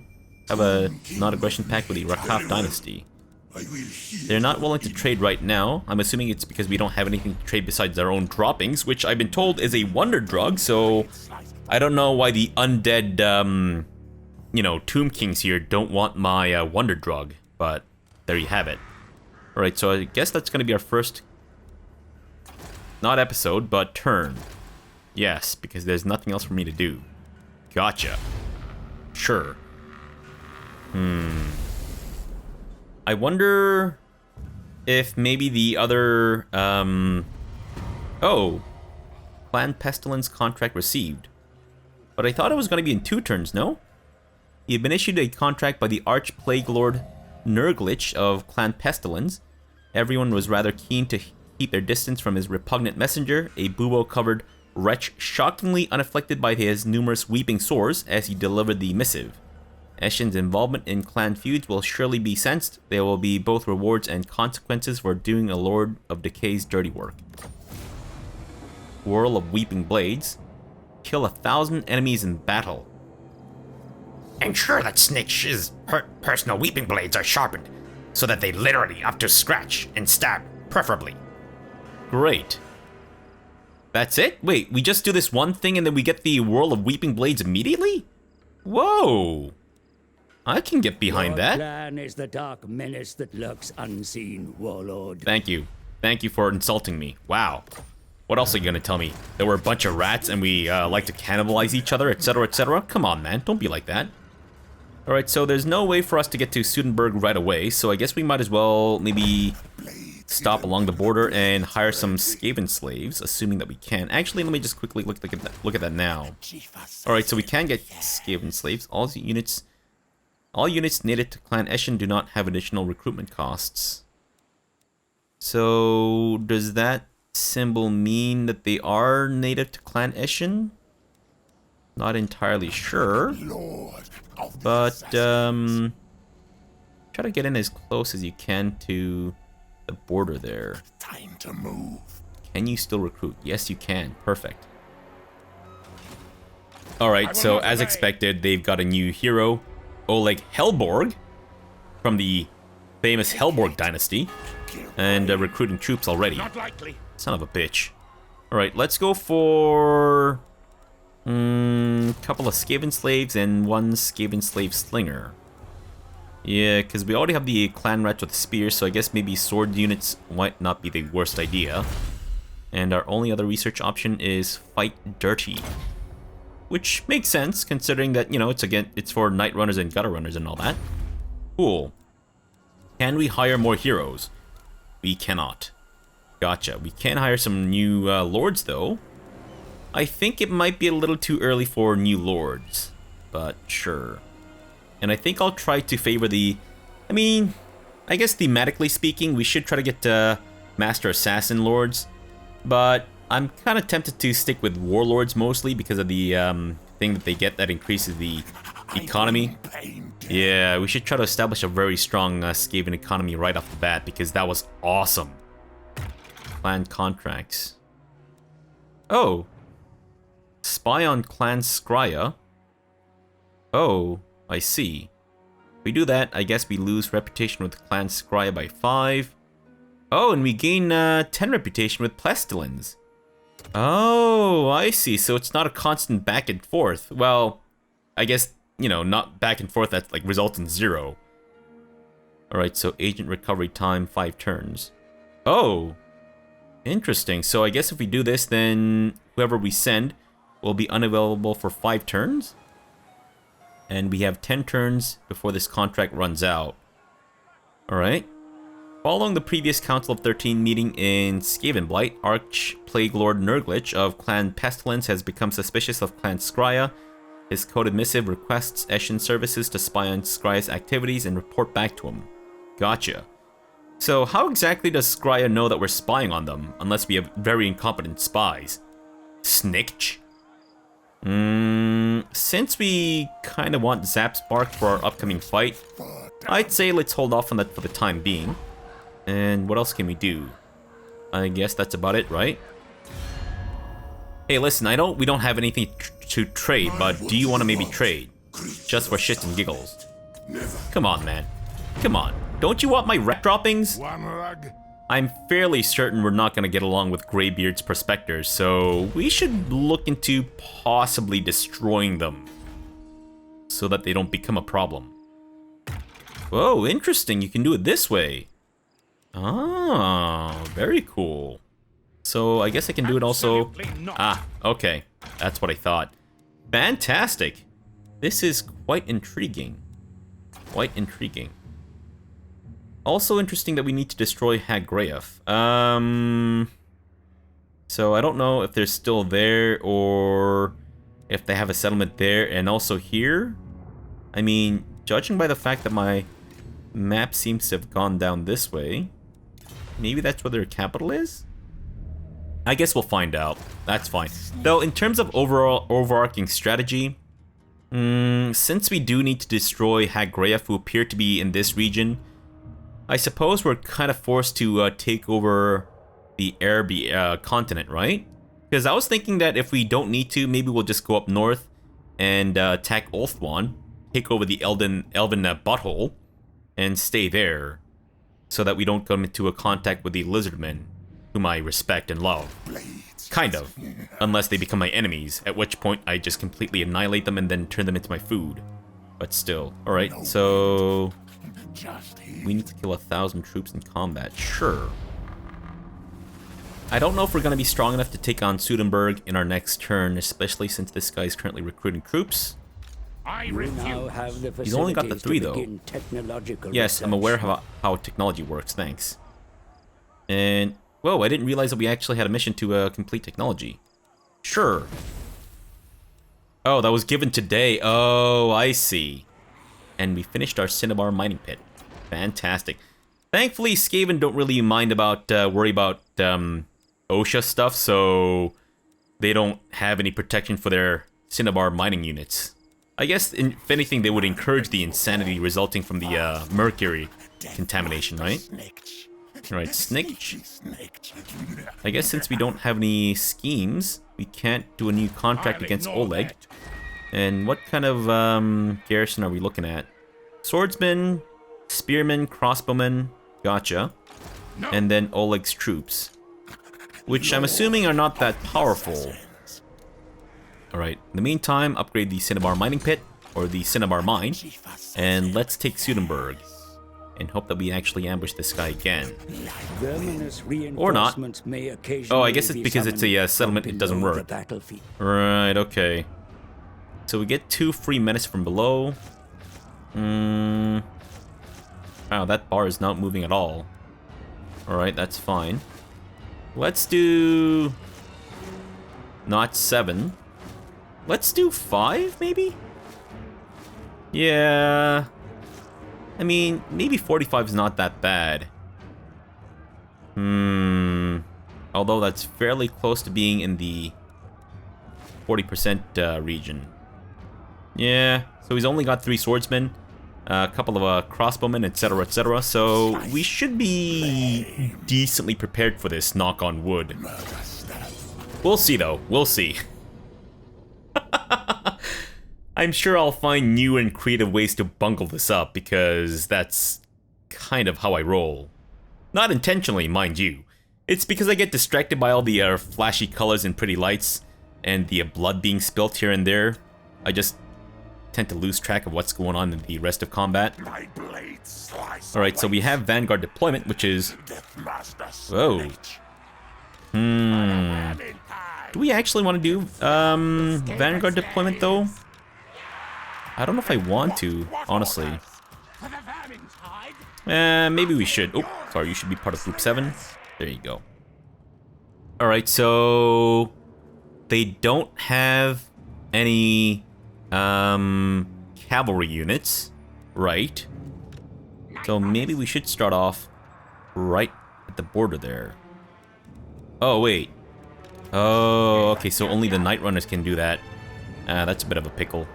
have a non-aggression pact with the Rakaf dynasty. They're not willing to trade right now. I'm assuming it's because we don't have anything to trade besides our own droppings, which I've been told is a wonder drug, so I don't know why the undead, you know, Tomb Kings here don't want my wonder drug. But there you have it. Alright, so I guess that's going to be our first, not episode, but turn. Yes, because there's nothing else for me to do. Gotcha. Sure. I wonder if maybe the other, oh. Clan Pestilence contract received. But I thought it was going to be in 2 turns, no? He had been issued a contract by the Arch-Plague Lord Nurglich of Clan Pestilence. Everyone was rather keen to keep their distance from his repugnant messenger, a bubo-covered wretch shockingly unafflicted by his numerous weeping sores as he delivered the missive. Eshin's involvement in clan feuds will surely be sensed. There will be both rewards and consequences for doing a Lord of Decay's dirty work. Whirl of Weeping Blades. Kill 1,000 enemies in battle. Ensure that Snikch's personal weeping blades are sharpened, so that they literally up to scratch and stab, preferably. Great. That's it? Wait, we just do this one thing and then we get the Whirl of Weeping Blades immediately? Whoa. I can get behind that. Your clan is the dark menace that lurks unseen, warlord. Thank you. Thank you for insulting me. Wow. What else are you gonna tell me? That we're a bunch of rats and we like to cannibalize each other, etc., etc.? Come on, man. Don't be like that. Alright, so there's no way for us to get to Sudenburg right away, so I guess we might as well maybe stop along the border and hire some Skaven slaves, assuming that we can. Actually, let me just quickly look at that now. Alright, so we can get Skaven slaves. All units native to Clan Eshin do not have additional recruitment costs. So, does that symbol mean that they are native to Clan Eshin? Not entirely sure. But, try to get in as close as you can to the border there. Time to move. Can you still recruit? Yes, you can. Perfect. Alright, so as expected, they've got a new hero, Oleg Helborg, from the famous Helborg dynasty, and recruiting troops already. Not likely. Son of a bitch. Alright, let's go for... couple of Skaven slaves and 1 Skaven slave slinger. Yeah, because we already have the clan rats with spears, so I guess maybe sword units might not be the worst idea. And our only other research option is fight dirty. Which makes sense, considering that, you know, it's for night runners and gutter runners and all that. Cool. Can we hire more heroes? We cannot. Gotcha. We can hire some new lords, though. I think it might be a little too early for new lords, but sure. And I think I'll try to favor the... I mean, I guess thematically speaking, we should try to get Master Assassin Lords. But I'm kind of tempted to stick with Warlords mostly because of the thing that they get that increases the economy. Yeah, we should try to establish a very strong Skaven economy right off the bat because that was awesome. Clan contracts. Oh. Spy on Clan Skria. Oh, I see. If we do that, I guess we lose reputation with Clan Skria by 5. Oh, and we gain 10 reputation with Pestilence. Oh, I see. So it's not a constant back and forth. Well, I guess, you know, not back and forth that like results in 0. Alright, so agent recovery time 5 turns. Oh, interesting. So I guess if we do this, then whoever we send will be unavailable for 5 turns. And we have 10 turns before this contract runs out. Alright. Following the previous Council of 13 meeting in Skavenblight, Arch-Plague Lord Nurglich of Clan Pestilence has become suspicious of Clan Skria. His coded missive requests Eshin services to spy on Skria's activities and report back to him. Gotcha. So how exactly does Skria know that we're spying on them, unless we have very incompetent spies? Snikch? Since we kind of want Zap Spark for our upcoming fight, I'd say let's hold off on that for the time being. And what else can we do? I guess that's about it, right? Hey, listen, we don't have anything to trade, but do you want to maybe trade? Just for shits and giggles. Come on, man. Come on. Don't you want my rep droppings? I'm fairly certain we're not going to get along with Greybeard's prospectors, so we should look into possibly destroying them so that they don't become a problem. Whoa, interesting. You can do it this way. Ah, very cool. So I guess I can do it also... Ah, okay. That's what I thought. Fantastic. This is quite intriguing. Quite intriguing. Also interesting that we need to destroy Hagreif. So I don't know if they're still there or if they have a settlement there and also here. I mean, judging by the fact that my map seems to have gone down this way, maybe that's where their capital is? I guess we'll find out. That's fine. Though, in terms of overall overarching strategy, since we do need to destroy Hagreif, who appear to be in this region, I suppose we're kind of forced to take over the Arabi continent, right? Because I was thinking that if we don't need to, maybe we'll just go up north and attack Ulthuan, take over the Elven butthole, and stay there, so that we don't come into a contact with the Lizardmen, whom I respect and love. Kind of. Unless they become my enemies, at which point I just completely annihilate them and then turn them into my food. But still. Alright, so... we need to kill 1,000 troops in combat. Sure. I don't know if we're going to be strong enough to take on Sudenburg in our next turn, especially since this guy is currently recruiting troops. He's only got the 3 though. Yes, I'm aware of how technology works, thanks. And, whoa, I didn't realize that we actually had a mission to complete technology. Sure. Oh, that was given today. Oh, I see. And we finished our Cinnabar mining pit. Fantastic. Thankfully, Skaven don't really mind about, worry about, OSHA stuff, so they don't have any protection for their Cinnabar mining units. I guess, if anything, they would encourage the insanity resulting from the, mercury contamination, right? Alright, Snikch. I guess since we don't have any schemes, we can't do a new contract against Oleg. And what kind of, garrison are we looking at? Swordsman, spearmen, crossbowmen, gotcha. And then Oleg's troops, which I'm assuming are not that powerful. Alright, in the meantime, upgrade the Cinnabar mining pit, or the Cinnabar mine, and let's take Sudenburg, and hope that we actually ambush this guy again. Or not. Oh, I guess it's because it's a settlement, it doesn't work. Right, okay. So we get 2 free menace from below. Wow, that bar is not moving at all. Alright, that's fine. Let's do... not 7. Let's do 5, maybe? Yeah. I mean, maybe 45 is not that bad. Although that's fairly close to being in the 40% region. Yeah, so he's only got 3 swordsmen, a couple of crossbowmen, etc., etc. So we should be decently prepared for this, knock on wood. We'll see, though. We'll see. I'm sure I'll find new and creative ways to bungle this up, because that's kind of how I roll. Not intentionally, mind you. It's because I get distracted by all the flashy colors and pretty lights, and the blood being spilt here and there. I just tend to lose track of what's going on in the rest of combat. Alright, so we have Vanguard deployment, which is... Whoa. Do we actually want to do Vanguard deployment, though? I don't know if I want to, honestly. Maybe we should. Oh, sorry, you should be part of Group 7. There you go. Alright, so... They don't have any cavalry units, right? So maybe we should start off right at the border there. Oh, wait. Oh, okay, so only the Night Runners can do that. That's a bit of a pickle.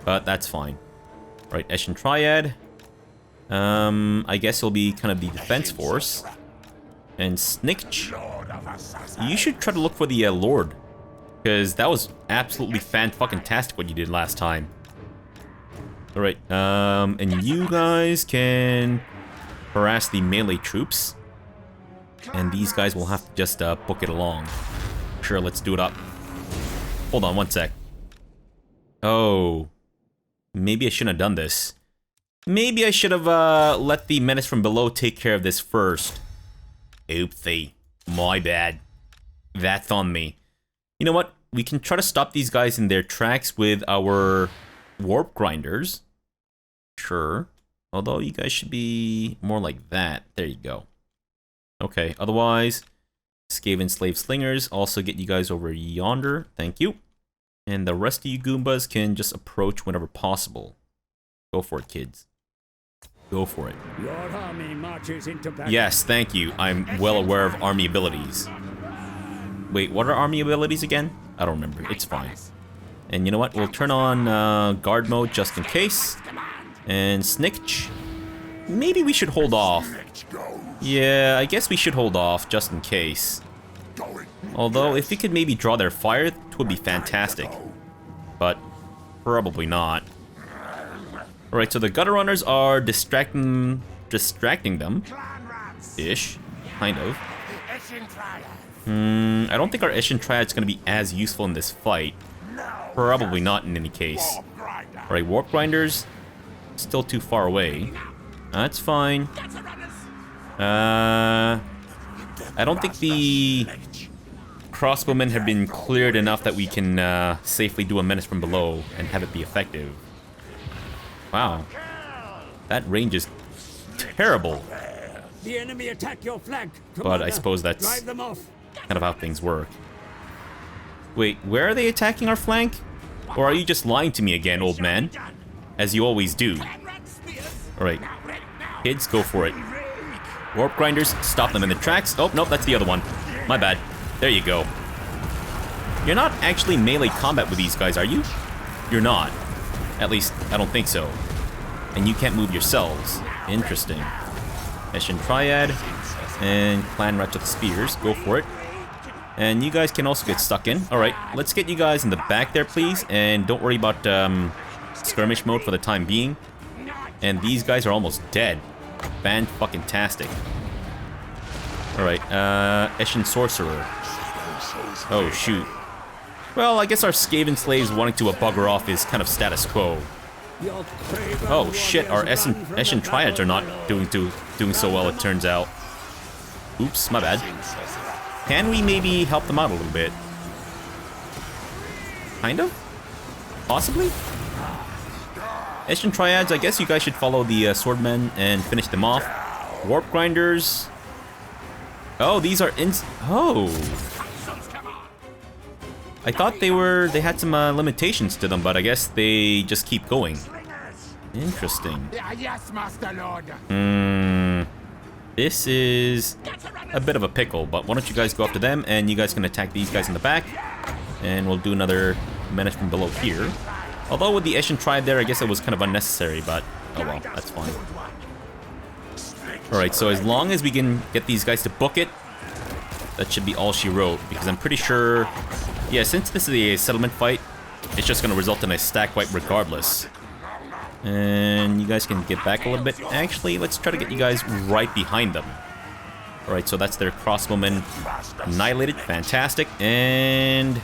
But that's fine. Right, Eshin Triad. I guess it'll be kind of the defense force. And Snikch, you should try to look for the Lord. Because that was absolutely fan-fucking-tastic what you did last time. Alright, and you guys can harass the melee troops. And these guys will have to just book it along. Sure, let's do it up. Hold on one sec. Oh. Maybe I shouldn't have done this. Maybe I should have let the menace from below take care of this first. Oopsie. My bad. That's on me. You know what? We can try to stop these guys in their tracks with our warp grinders. Sure. Although you guys should be more like that. There you go. Okay, otherwise, Skaven Slave Slingers also get you guys over yonder. Thank you. And the rest of you Goombas can just approach whenever possible. Go for it, kids. Go for it. Your army marches into battle. Yes, thank you. I'm well aware of army abilities. Wait, what are army abilities again? I don't remember. It's fine. And you know what? We'll turn on guard mode just in case. And Snikch. Maybe we should hold off. Yeah, I guess we should hold off just in case. Although, if we could maybe draw their fire, it would be fantastic. But probably not. Alright, so the gutter runners are distracting them. Ish. Kind of. I don't think our Eshin Triad's gonna be as useful in this fight. Probably not in any case. Alright, Warp Grinders. Still too far away. That's fine. I don't think the crossbowmen have been cleared enough that we can safely do a menace from below and have it be effective. Wow. That range is terrible. The enemy attack your flank. But I suppose that's Drive them off. kind of how things work. Wait, where are they attacking our flank? Or are you just lying to me again, old man? As you always do. Alright. Kids, go for it. Warp Grinders, stop them in the tracks. Oh, nope, that's the other one. My bad. There you go. You're not actually melee combat with these guys, are you? You're not. At least, I don't think so. And you can't move yourselves. Interesting. Eshin Triad and Clan Ratkuza Spears. Go for it. And you guys can also get stuck in. Alright, let's get you guys in the back there, please. And don't worry about skirmish mode for the time being. And these guys are almost dead. Fan-fucking-tastic. Alright, Eshin Sorcerer. Oh, shoot. Well, I guess our Skaven slaves wanting to bugger off is kind of status quo. Oh, shit, our Eshin Triads are not doing so well, it turns out. Oops, my bad. Can we maybe help them out a little bit? Kind of? Possibly? Eshin Triads, I guess you guys should follow the swordmen and finish them off. Warp Grinders. Oh, these are oh. I thought they had some limitations to them, but I guess they just keep going. Interesting. Yes, Master Lord. This is a bit of a pickle, but why don't you guys go after them, and you guys can attack these guys in the back, and we'll do another menace from below here. Although with the Eshin tribe there, I guess it was kind of unnecessary, but oh well, that's fine. Alright, so as long as we can get these guys to book it, that should be all she wrote, because I'm pretty sure, yeah, since this is a settlement fight, it's just going to result in a stack wipe regardless. And you guys can get back a little bit. Actually, let's try to get you guys right behind them. Alright, so that's their crossbowmen annihilated. Fantastic. And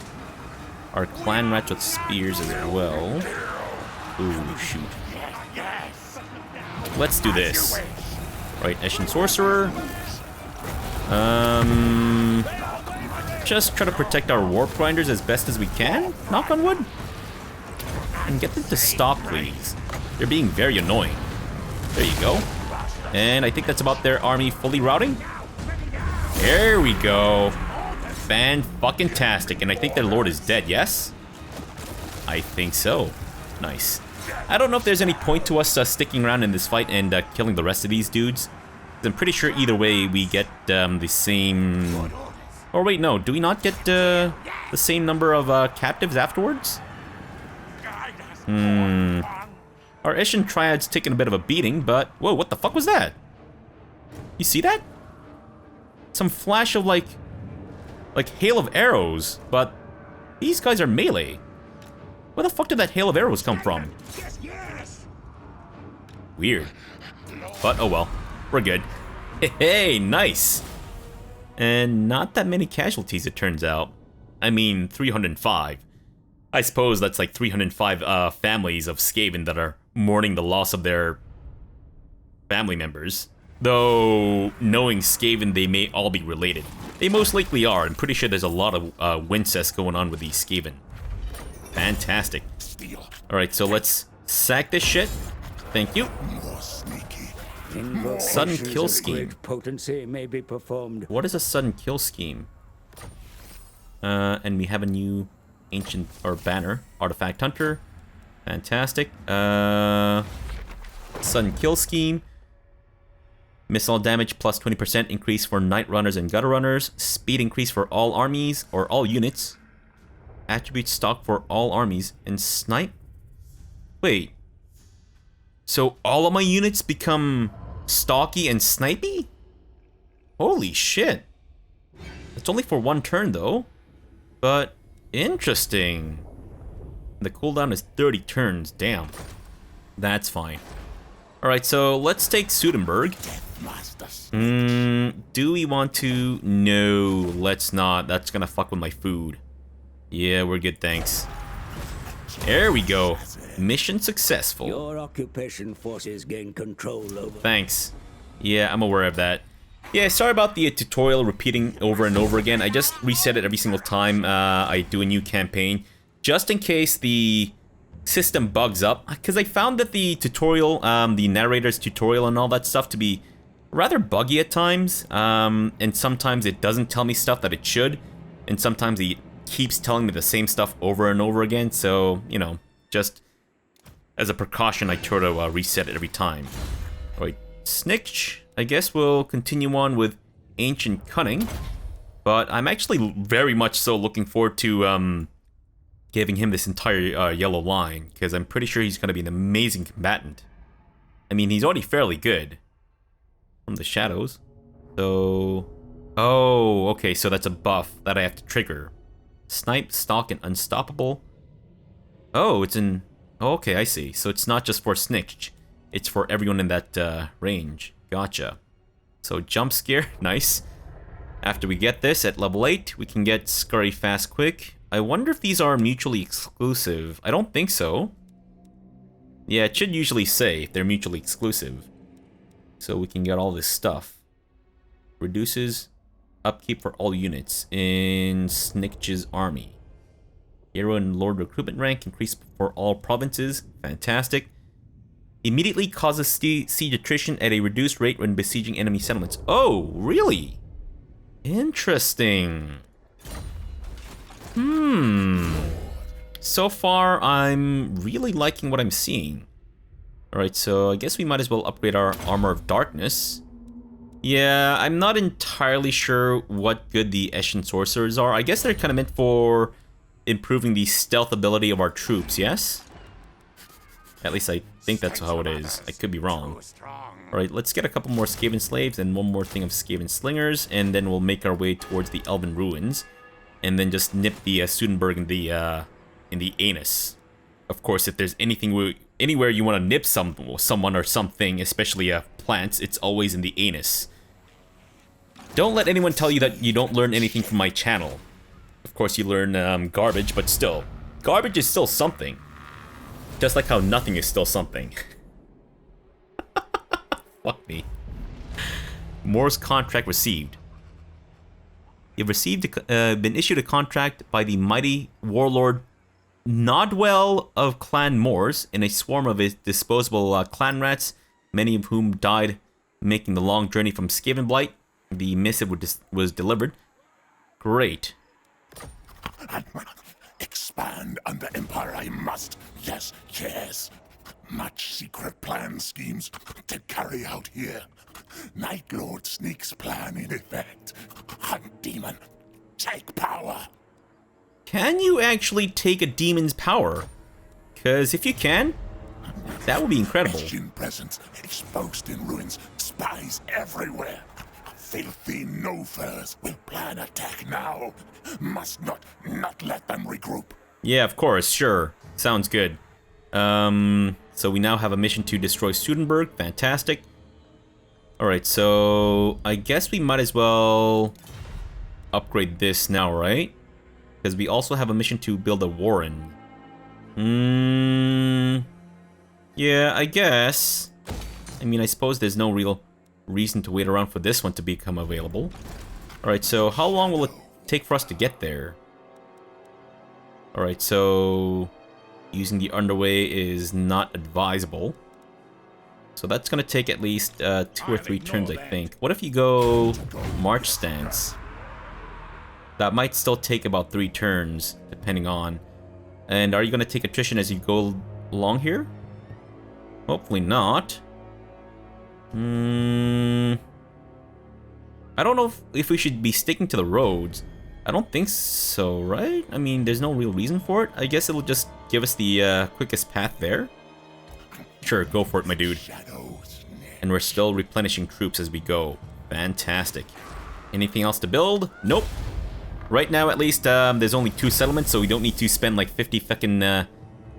our clan rats with spears as well. Ooh, shoot. Let's do this. Right, Eshin Sorcerer. Just try to protect our warp grinders as best as we can. Knock on wood. And get them to stop, please. They're being very annoying. There you go. And I think that's about their army fully routing. There we go. Fan-fucking-tastic. And I think their lord is dead, yes? I think so. Nice. I don't know if there's any point to us sticking around in this fight and killing the rest of these dudes. I'm pretty sure either way we get the same... Or wait, no. Do we not get the same number of captives afterwards? Our Eshin triad's taking a bit of a beating, but... Whoa, what the fuck was that? You see that? Some flash of, like hail of arrows, but these guys are melee. Where the fuck did that hail of arrows come from? Weird. But, oh well. We're good. Hey, nice! And not that many casualties, it turns out. I mean, 305. I suppose that's like 305 families of Skaven that are mourning the loss of their family members. Though, knowing Skaven, they may all be related. They most likely are. I'm pretty sure there's a lot of wincest going on with these Skaven. Fantastic. Alright, so let's sack this shit. Thank you. Sudden kill scheme. Potency may be performed. What is a sudden kill scheme? And we have a new ancient or banner. Artifact Hunter. Fantastic. Sudden kill scheme. Missile damage plus 20% increase for Night Runners and Gutter Runners. Speed increase for all armies or all units. Attribute stock for all armies. And snipe? Wait. So all of my units become stocky and snipey? Holy shit. It's only for one turn though. But interesting. The cooldown is 30 turns. Damn. That's fine. Alright, so let's take Sudenburg. Do we want to? No, let's not. That's gonna fuck with my food. Yeah, we're good, thanks. There we go. Mission successful. Your occupation forces gain control over... Thanks. Yeah, I'm aware of that. Yeah, sorry about the tutorial repeating over and over again. I just reset it every single time I do a new campaign. Just in case the system bugs up. Because I found that the tutorial, the narrator's tutorial and all that stuff to be rather buggy at times. And sometimes it doesn't tell me stuff that it should. And sometimes it keeps telling me the same stuff over and over again. So, you know, just as a precaution, I try to reset it every time. Alright, Snikch. I guess we'll continue on with Ancient Cunning. But I'm actually very much so looking forward to giving him this entire yellow line. Because I'm pretty sure he's going to be an amazing combatant. I mean, he's already fairly good. From the shadows. So... Oh, okay, so that's a buff that I have to trigger. Snipe, Stalk, and Unstoppable. Oh, it's in... Oh, okay, I see. So it's not just for Snikch. It's for everyone in that range. Gotcha. So Jump Scare, nice. After we get this at level 8, we can get Scurry Fast Quick. I wonder if these are mutually exclusive. I don't think so. Yeah, it should usually say if they're mutually exclusive. So we can get all this stuff. Reduces upkeep for all units in Snikch's army. Hero and Lord recruitment rank increased for all provinces. Fantastic. Immediately causes siege attrition at a reduced rate when besieging enemy settlements. Oh, really? Interesting. So far, I'm really liking what I'm seeing. Alright, so I guess we might as well upgrade our Armor of Darkness. Yeah, I'm not entirely sure what good the Eshin Sorcerers are. I guess they're kind of meant for improving the stealth ability of our troops, yes? At least I think that's how it is. I could be wrong. Alright, let's get a couple more Skaven Slaves and one more thing of Skaven Slingers, and then we'll make our way towards the Elven Ruins. And then just nip the Sudenburg in the anus. Of course, if there's anywhere you want to nip someone or something, especially plants, it's always in the anus. Don't let anyone tell you that you don't learn anything from my channel. Of course, you learn garbage, but still. Garbage is still something. Just like how nothing is still something. Fuck me. Moore's contract received. You've been issued a contract by the mighty warlord Nodwell of Clan Moors in a swarm of his disposable clan rats, many of whom died making the long journey from Skavenblight. The missive was delivered. Great. Expand under Empire I must. Yes, yes. Much secret plan schemes to carry out here. Night Lord Snikch's plan in effect. Hunt demon. Take power. Can you actually take a demon's power? Because if you can, that would be incredible. Eshin presence exposed in ruins. Spies everywhere. Filthy no-furs will plan attack now. Must not let them regroup. Yeah, of course, sure. Sounds good. So we now have a mission to destroy Sudenburg. Fantastic. Alright, so I guess we might as well upgrade this now, right? Because we also have a mission to build a warren. Yeah, I guess. I mean, I suppose there's no real reason to wait around for this one to become available. Alright, so how long will it take for us to get there? Alright, so using the underway is not advisable. So that's going to take at least 2 or 3 turns, I think. What if you go March Stance? That might still take about 3 turns, depending on. And are you going to take attrition as you go along here? Hopefully not. I don't know if we should be sticking to the roads. I don't think so, right? I mean, there's no real reason for it. I guess it'll just give us the quickest path there. Sure, go for it, my dude. And we're still replenishing troops as we go. Fantastic. Anything else to build? Nope. Right now, at least, there's only 2 settlements, so we don't need to spend like 50 feckin',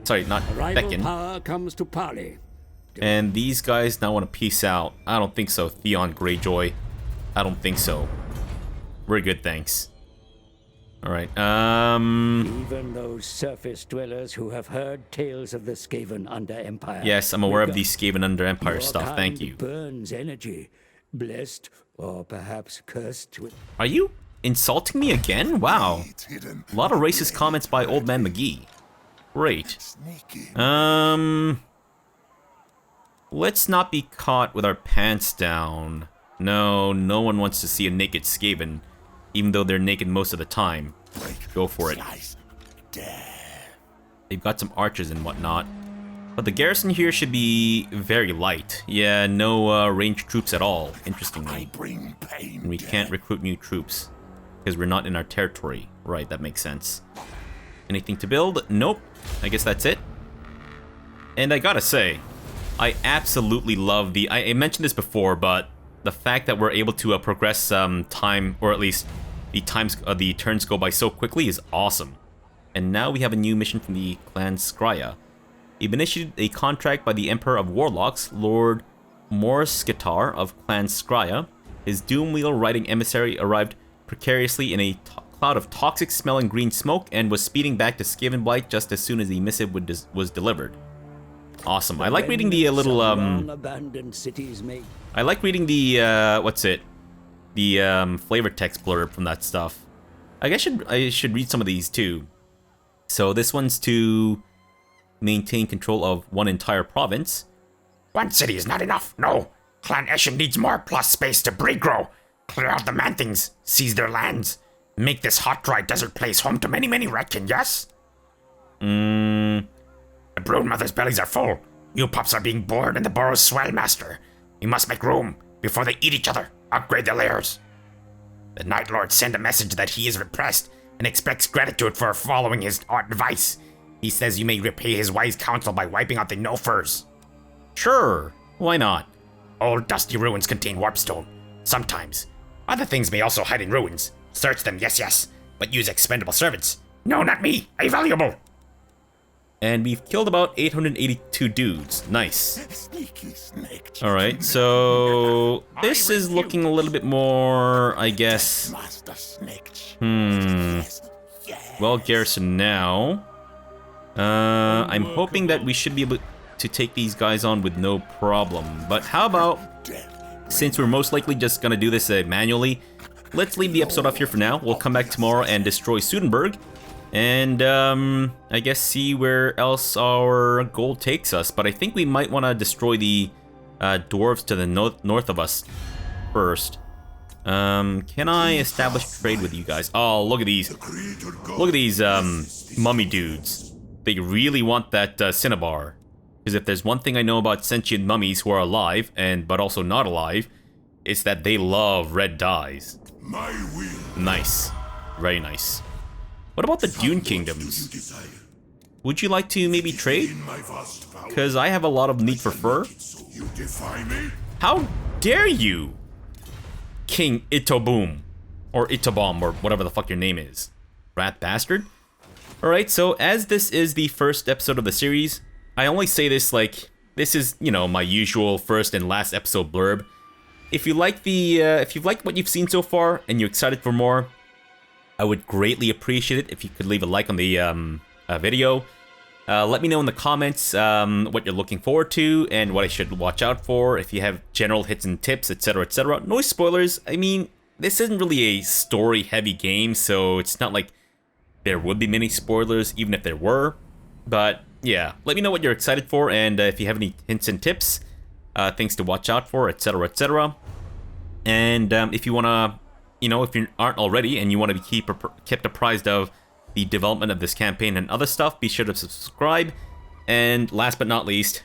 sorry, not feckin'. Power comes to parley. And these guys now want to peace out. I don't think so, Theon Greyjoy. I don't think so. We're good, thanks. Alright, Even those surface dwellers who have heard tales of the Skaven Under Empire. yes, I'm aware of the Skaven Under Empire stuff, thank you. Burns energy, blessed or perhaps cursed with. Are you insulting me again? Wow. A lot of racist comments by Old Man McGee. Great. Let's not be caught with our pants down. No, no one wants to see a naked Skaven, even though they're naked most of the time. Go for it. They've got some archers and whatnot. But the garrison here should be very light. Yeah, no ranged troops at all, interestingly. And we can't recruit new troops, because we're not in our territory. Right, that makes sense. Anything to build? Nope. I guess that's it. And I gotta say, I absolutely love the... I mentioned this before, but the fact that we're able to progress time, or at least the turns go by so quickly is awesome. And now we have a new mission from the Clan Skryia. We've been issued a contract by the Emperor of Warlocks, Lord Morskatar of Clan Skryia. His doom-wheel riding emissary arrived precariously in a cloud of toxic-smelling green smoke and was speeding back to Skavenblight just as soon as the missive was delivered. Awesome. I like reading the little abandoned cities may... I like reading the what's it? The flavor text blurb from that stuff. I guess I should read some of these too. So this one's to maintain control of one entire province. One city is not enough. No. Clan Eshin needs more plus space to breed grow. Clear out the man-things. Seize their lands. Make this hot, dry desert place home to many, many ratkin, yes? The broodmother's bellies are full. You pups are being bored in the burrow's swell, master. You must make room before they eat each other. Upgrade their lairs. The Night Lord sent a message that he is impressed and expects gratitude for following his advice. He says you may repay his wise counsel by wiping out the no-furs. Sure, why not? Old dusty ruins contain warpstone. Sometimes. Other things may also hide in ruins. Search them, yes, but use expendable servants. No, not me. A valuable. And we've killed about 882 dudes. Nice. Sneaky Snikch. Alright, so this is looking a little bit more, I guess. Master Snikch. Well, garrison now. I'm hoping that we should be able to take these guys on with no problem. But how about, since we're most likely just gonna do this manually, let's leave the episode off here for now. We'll come back tomorrow and destroy Sudenburg. And, I guess see where else our goal takes us. But I think we might want to destroy the dwarves to the north of us first. Can I establish trade with you guys? Oh, look at these. Look at these, mummy dudes. They really want that, cinnabar. Because if there's one thing I know about sentient mummies who are alive, but also not alive, it's that they love red dyes. My will. Nice. Very nice. What about the Dune Kingdoms? Would you like to maybe trade? Because I have a lot of need for fur. You defy me? How dare you, King Itoboom, or Itobom, or whatever the fuck your name is. Rat bastard. Alright, so as this is the first episode of the series, I only say this like, this is, you know, my usual first and last episode blurb. If you like if you've liked what you've seen so far, and you're excited for more, I would greatly appreciate it if you could leave a like on the video. Let me know in the comments what you're looking forward to and what I should watch out for. If you have general hits and tips, etc, etc. No spoilers. I mean, this isn't really a story-heavy game, so it's not like there would be many spoilers, even if there were. But yeah, let me know what you're excited for, and if you have any hints and tips, things to watch out for, etc, etc. And if you want to, you know, if you aren't already and you want to be kept apprised of the development of this campaign and other stuff, be sure to subscribe. And last but not least,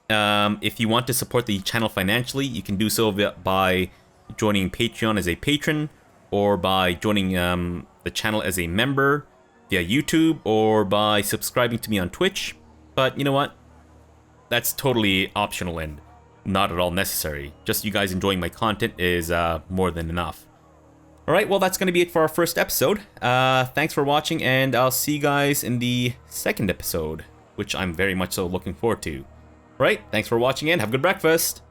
if you want to support the channel financially, you can do so by joining Patreon as a patron, or by joining the channel as a member via YouTube, or by subscribing to me on Twitch. But you know what? That's totally optional and not at all necessary. Just you guys enjoying my content is more than enough. Alright, well that's going to be it for our first episode. Thanks for watching, and I'll see you guys in the second episode, which I'm very much so looking forward to. Alright, thanks for watching and have a good breakfast!